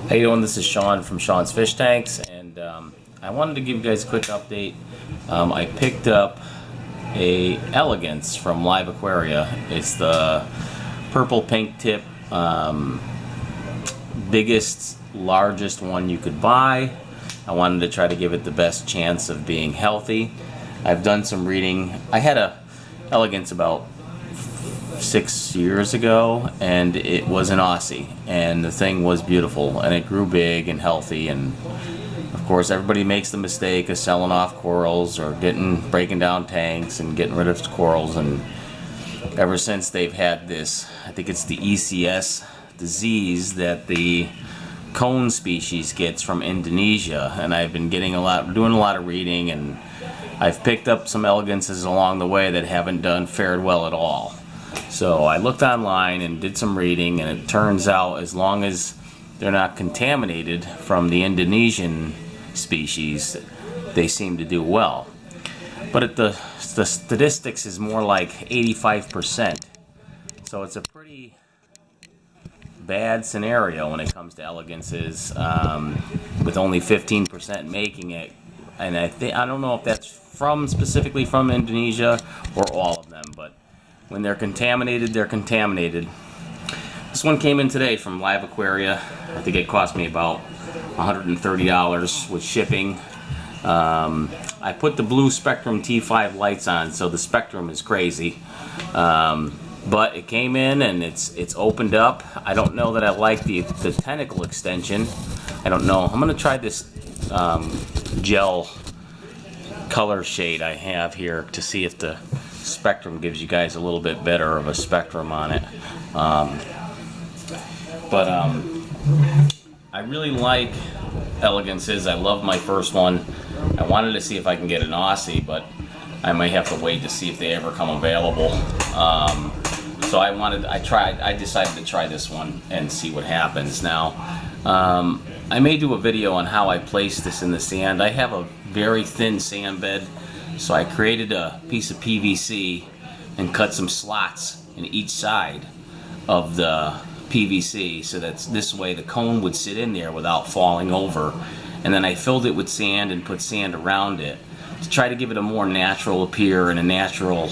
How you doing? This is Sean from Sean's Fish Tanks, and I wanted to give you guys a quick update. I picked up a Elegance from Live Aquaria. It's the purple pink tip, biggest, largest one you could buy. I wanted to try to give it the best chance of being healthy. I've done some reading. I had a Elegance about 6 years ago, and it was an Aussie, and the thing was beautiful, and it grew big and healthy. And of course everybody makes the mistake of selling off corals or breaking down tanks and getting rid of corals, and ever since they've had this, I think it's the ECS disease that the cone species gets from Indonesia, and I've been doing a lot of reading, and I've picked up some Elegances along the way that haven't fared well at all. So I looked online and did some reading, and it turns out as long as they're not contaminated from the Indonesian species, they seem to do well. But the statistics is more like 85%. So it's a pretty bad scenario when it comes to Elegances, with only 15% making it. And I don't know if that's specifically from Indonesia or all of them, but when they're contaminated, they're contaminated. This one came in today from Live Aquaria. I think it cost me about $130 with shipping. I put the blue Spectrum T5 lights on, so the spectrum is crazy. But it came in and it's opened up. I don't know that I like the tentacle extension. I don't know. I'm gonna try this gel color shade I have here to see if the spectrum gives you guys a little bit better of a spectrum on it. I really like Elegances. I love my first one. I wanted to see if I can get an Aussie, but I might have to wait to see if they ever come available. So I decided to try this one and see what happens. Now, I may do a video on how I place this in the sand. I have a very thin sand bed, so I created a piece of PVC and cut some slots in each side of the PVC, so that this way the cone would sit in there without falling over. And then I filled it with sand and put sand around it to try to give it a more natural appear and a natural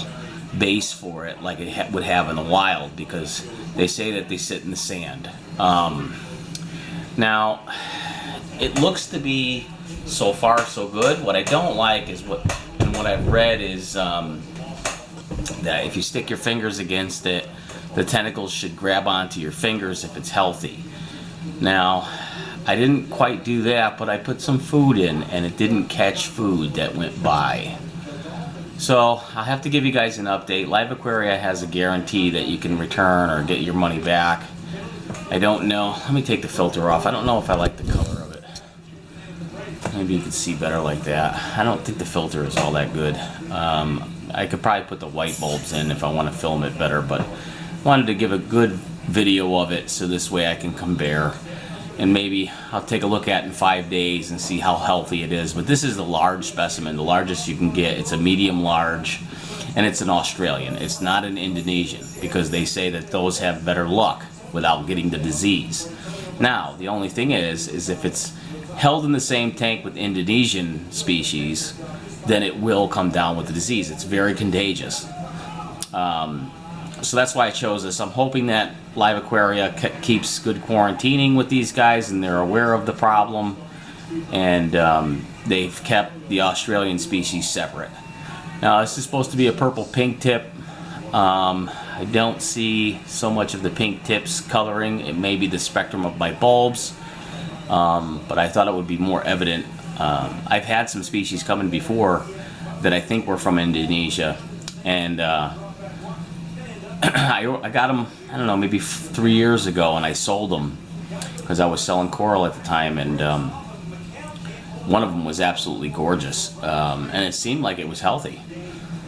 base for it, like it would have in the wild, because they say that they sit in the sand. Now, it looks to be so far so good. What I don't like is what I've read is that if you stick your fingers against it, the tentacles should grab onto your fingers if it's healthy. Now, I didn't quite do that, but I put some food in and it didn't catch food that went by. So I'll have to give you guys an update. Live Aquaria has a guarantee that you can return or get your money back. I don't know. Let me take the filter off. I don't know if I like the color of it. Maybe you can see better like that. I don't think the filter is all that good. I could probably put the white bulbs in if I want to film it better, but I wanted to give a good video of it so this way I can compare. And maybe I'll take a look at it in 5 days and see how healthy it is. But this is the large specimen, the largest you can get. It's a medium large, and it's an Australian. It's not an Indonesian, because they say that those have better luck without getting the disease. Now, the only thing is if it's held in the same tank with Indonesian species, then it will come down with the disease. It's very contagious. So that's why I chose this. I'm hoping that Live Aquaria keeps good quarantining with these guys, and they're aware of the problem, and they've kept the Australian species separate. Now, this is supposed to be a purple pink tip. I don't see so much of the pink tips coloring. It may be the spectrum of my bulbs, but I thought it would be more evident. I've had some species come in before that I think were from Indonesia, and I got them, I don't know, maybe 3 years ago, and I sold them because I was selling coral at the time, and one of them was absolutely gorgeous, and it seemed like it was healthy.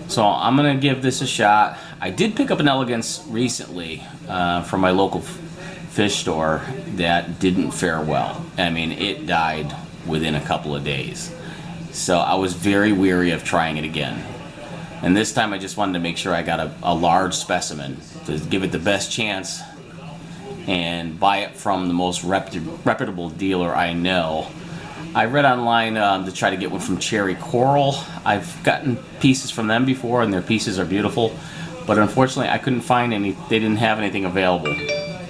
So I'm going to give this a shot. I did pick up an Elegance recently from my local fish store that didn't fare well. I mean, it died within a couple of days. So I was very weary of trying it again. And this time I just wanted to make sure I got a large specimen to give it the best chance and buy it from the most reputable dealer I know. I read online to try to get one from Cherry Coral. I've gotten pieces from them before, and their pieces are beautiful, but unfortunately I couldn't find any. They didn't have anything available.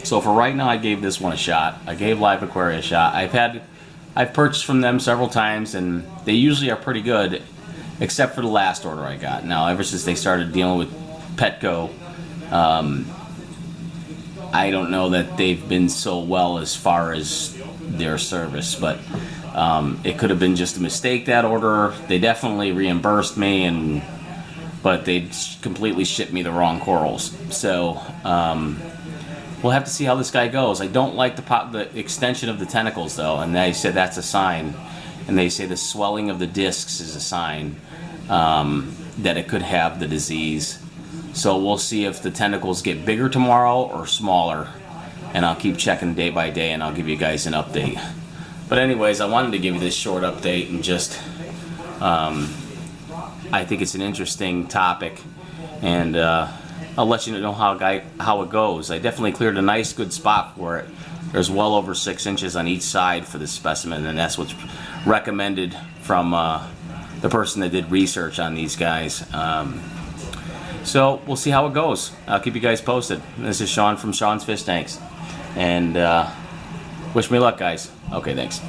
So for right now, I gave this one a shot. I gave Live Aquaria a shot. I've purchased from them several times, and they usually are pretty good, except for the last order I got. Now, ever since they started dealing with Petco, I don't know that they've been so well as far as their service, but it could have been just a mistake, that order. They definitely reimbursed me, but they completely shipped me the wrong corals. So we'll have to see how this guy goes. I don't like the extension of the tentacles though, and they said that's a sign. And they say the swelling of the discs is a sign that it could have the disease. So we'll see if the tentacles get bigger tomorrow or smaller. And I'll keep checking day by day, and I'll give you guys an update. But anyways, I wanted to give you this short update, and just I think it's an interesting topic, and I'll let you know how it goes. I definitely cleared a nice good spot for it. There's well over 6 inches on each side for this specimen, and that's what's recommended from the person that did research on these guys. So we'll see how it goes. I'll keep you guys posted. This is Sean from Sean's Fish Tanks, and wish me luck, guys. Okay, thanks.